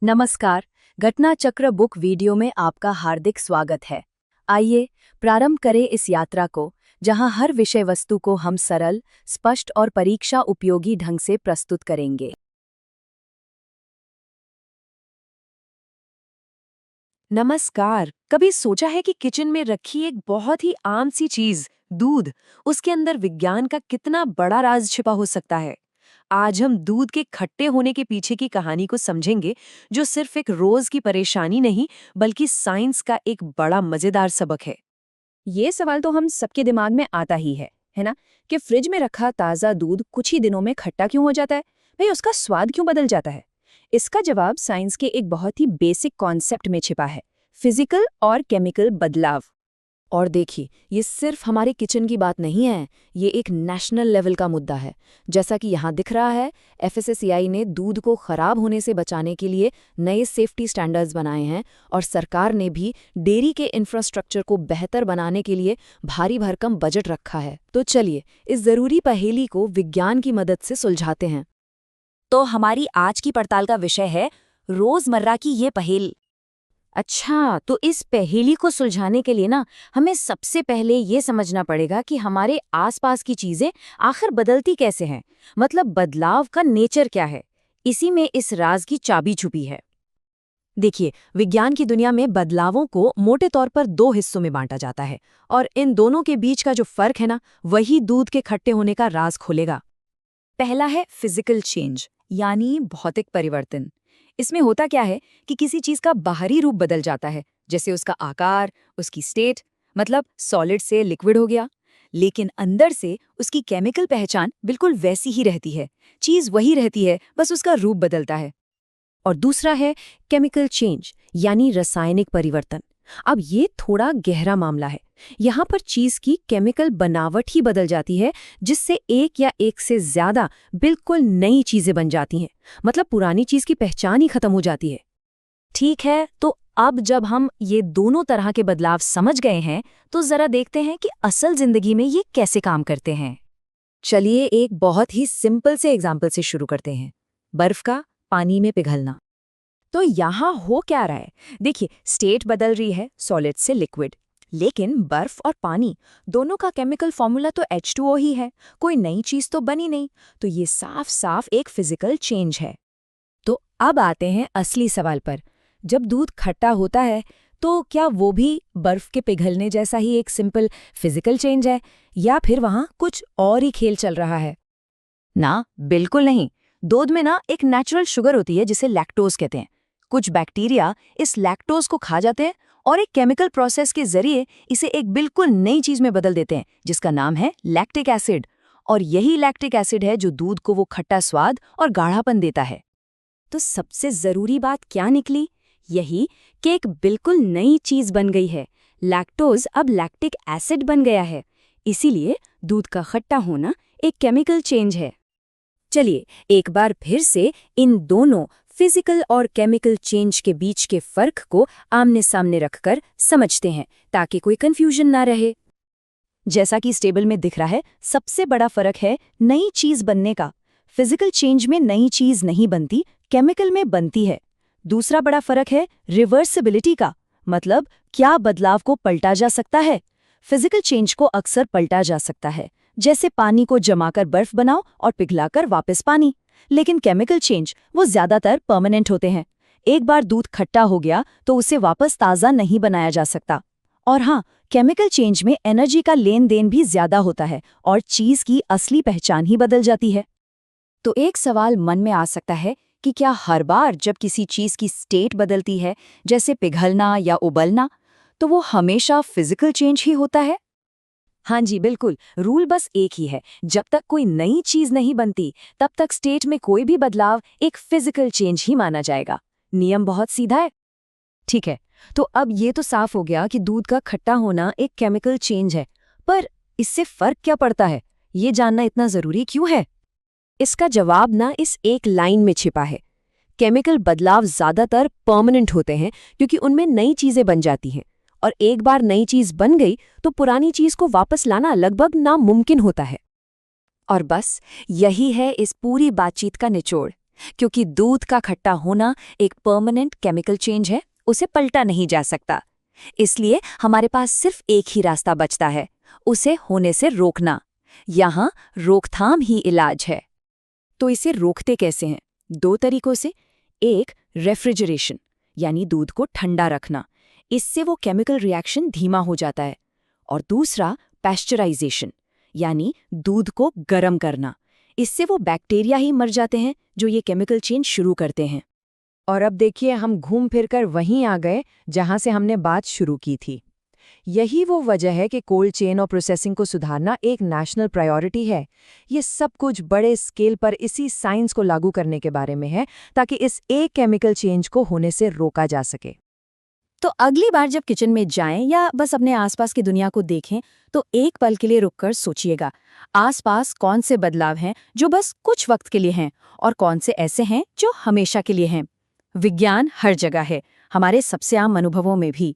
नमस्कार। घटना चक्र बुक वीडियो में आपका हार्दिक स्वागत है। आइए प्रारंभ करें इस यात्रा को, जहां हर विषय वस्तु को हम सरल, स्पष्ट और परीक्षा उपयोगी ढंग से प्रस्तुत करेंगे। नमस्कार। कभी सोचा है कि किचन में रखी एक बहुत ही आम सी चीज, दूध, उसके अंदर विज्ञान का कितना बड़ा राज छिपा हो सकता है? आज हम दूध के खट्टे होने के पीछे की कहानी को समझेंगे, जो सिर्फ एक रोज की परेशानी नहीं, बल्कि साइंस का एक बड़ा मजेदार सबक है। ये सवाल तो हम सबके दिमाग में आता ही है ना? कि फ्रिज में रखा ताज़ा दूध कुछ ही दिनों में खट्टा क्यों हो जाता है? भाई उसका स्वाद क्यों बदल जाता है? इसका जवाब साइंस के एक बहुत ही बेसिक कॉन्सेप्ट में छिपा है, फिजिकल और केमिकल बदलाव। और देखिए, ये सिर्फ हमारे किचन की बात नहीं है, ये एक नेशनल लेवल का मुद्दा है। जैसा कि यहाँ दिख रहा है, एफएसएसएआई ने दूध को खराब होने से बचाने के लिए नए सेफ्टी स्टैंडर्ड्स बनाए हैं और सरकार ने भी डेयरी के इंफ्रास्ट्रक्चर को बेहतर बनाने के लिए भारी भरकम बजट रखा है। तो चलिए, इस ज़रूरी पहेली को विज्ञान की मदद से सुलझाते हैं। तो हमारी आज की पड़ताल का विषय है रोजमर्रा की ये पहेली। अच्छा, तो इस पहेली को सुलझाने के लिए हमें सबसे पहले ये समझना पड़ेगा कि हमारे आसपास की चीजें आखिर बदलती कैसे हैं। मतलब बदलाव का नेचर क्या है। इसी में इस राज की चाबी छुपी है। देखिए, विज्ञान की दुनिया में बदलावों को मोटे तौर पर दो हिस्सों में बांटा जाता है, और इन दोनों के बीच का जो फर्क है वही दूध के खट्टे होने का राज खोलेगा। पहला है फिजिकल चेंज, यानी भौतिक परिवर्तन। इसमें होता क्या है कि किसी चीज का बाहरी रूप बदल जाता है, जैसे उसका आकार, उसकी स्टेट, मतलब सॉलिड से लिक्विड हो गया। लेकिन अंदर से उसकी केमिकल पहचान बिल्कुल वैसी ही रहती है। चीज वही रहती है, बस उसका रूप बदलता है। और दूसरा है केमिकल चेंज, यानी रासायनिक परिवर्तन। अब ये थोड़ा गहरा मामला है। यहाँ पर चीज की केमिकल बनावट ही बदल जाती है, जिससे एक या एक से ज्यादा बिल्कुल नई चीजें बन जाती हैं। मतलब पुरानी चीज की पहचान ही खत्म हो जाती है। ठीक है, तो अब जब हम ये दोनों तरह के बदलाव समझ गए हैं, तो जरा देखते हैं कि असल जिंदगी में ये कैसे काम करते हैं। चलिए एक बहुत ही सिंपल से एग्जाम्पल से शुरू करते हैं। बर्फ का पानी में पिघलना। तो यहाँ हो क्या रहा है? देखिए, स्टेट बदल रही है सॉलिड से लिक्विड। लेकिन बर्फ और पानी दोनों का केमिकल फॉर्मूला तो H2O ही है। कोई नई चीज तो बनी नहीं। तो ये साफ साफ एक फिजिकल चेंज है। तो अब आते हैं असली सवाल पर। जब दूध खट्टा होता है, तो क्या वो भी बर्फ के पिघलने जैसा ही एक सिंपल फिजिकल चेंज है, या फिर वहां कुछ और ही खेल चल रहा है? ना, बिल्कुल नहीं। दूध में एक नेचुरल शुगर होती है जिसे लैक्टोज कहते हैं। कुछ बैक्टीरिया इस लैक्टोज को खा जाते हैं और एक केमिकल प्रोसेस के जरिए इसे एक बिल्कुल नई चीज में बदल देते हैं, जिसका नाम है लैक्टिक एसिड। और यही लैक्टिक एसिड है जो दूध को वो खट्टा स्वाद और गाढ़ापन देता है। तो सबसे जरूरी बात क्या निकली? यही कि एक बिल्कुल नई चीज बन गई है। लैक्टोज अब लैक्टिक एसिड बन गया है। इसीलिए दूध का खट्टा होना एक केमिकल चेंज है। चलिए एक बार फिर से इन दोनों फिजिकल और केमिकल चेंज के बीच के फर्क को आमने सामने रखकर समझते हैं, ताकि कोई कंफ्यूजन ना रहे। जैसा कि इस टेबल में दिख रहा है, सबसे बड़ा फर्क है नई चीज बनने का। फिजिकल चेंज में नई चीज नहीं बनती, केमिकल में बनती है। दूसरा बड़ा फर्क है रिवर्सिबिलिटी का, मतलब क्या बदलाव को पलटा जा सकता है। फिजिकल चेंज को अक्सर पलटा जा सकता है, जैसे पानी को जमाकर बर्फ बनाओ और पिघलाकर वापस पानी। लेकिन केमिकल चेंज वो ज्यादातर परमानेंट होते हैं। एक बार दूध खट्टा हो गया तो उसे वापस ताज़ा नहीं बनाया जा सकता। और हाँ, केमिकल चेंज में एनर्जी का लेन देन भी ज्यादा होता है और चीज की असली पहचान ही बदल जाती है। तो एक सवाल मन में आ सकता है कि क्या हर बार जब किसी चीज की स्टेट बदलती है, जैसे पिघलना या उबलना, तो वो हमेशा फिजिकल चेंज ही होता है? हाँ जी, बिल्कुल। रूल बस एक ही है, जब तक कोई नई चीज नहीं बनती, तब तक स्टेट में कोई भी बदलाव एक फिजिकल चेंज ही माना जाएगा। नियम बहुत सीधा है। ठीक है, तो अब ये तो साफ हो गया कि दूध का खट्टा होना एक केमिकल चेंज है, पर इससे फर्क क्या पड़ता है? ये जानना इतना जरूरी क्यों है? इसका जवाब इस एक लाइन में छिपा है। केमिकल बदलाव ज्यादातर परमानेंट होते हैं, क्योंकि उनमें नई चीजें बन जाती हैं, और एक बार नई चीज बन गई तो पुरानी चीज को वापस लाना लगभग नामुमकिन होता है। और बस यही है इस पूरी बातचीत का निचोड़। क्योंकि दूध का खट्टा होना एक परमानेंट केमिकल चेंज है, उसे पलटा नहीं जा सकता। इसलिए हमारे पास सिर्फ एक ही रास्ता बचता है, उसे होने से रोकना। यहाँ रोकथाम ही इलाज है। तो इसे रोकते कैसे हैं? 2 तरीकों से। एक, रेफ्रिजरेशन, यानी दूध को ठंडा रखना, इससे वो केमिकल रिएक्शन धीमा हो जाता है। और दूसरा, पैस्चराइजेशन, यानी दूध को गर्म करना, इससे वो बैक्टीरिया ही मर जाते हैं जो ये केमिकल चेंज शुरू करते हैं। और अब देखिए, हम घूम फिरकर वहीं आ गए जहां से हमने बात शुरू की थी। यही वो वजह है कि कोल्ड चेन और प्रोसेसिंग को सुधारना एक नेशनल प्रायोरिटी है। ये सब कुछ बड़े स्केल पर इसी साइंस को लागू करने के बारे में है, ताकि इस एक केमिकल चेंज को होने से रोका जा सके। तो अगली बार जब किचन में जाएं या बस अपने आसपास की दुनिया को देखें, तो एक पल के लिए रुककर सोचिएगा, आसपास कौन से बदलाव हैं जो बस कुछ वक्त के लिए हैं और कौन से ऐसे हैं जो हमेशा के लिए हैं। विज्ञान हर जगह है, हमारे सबसे आम अनुभवों में भी।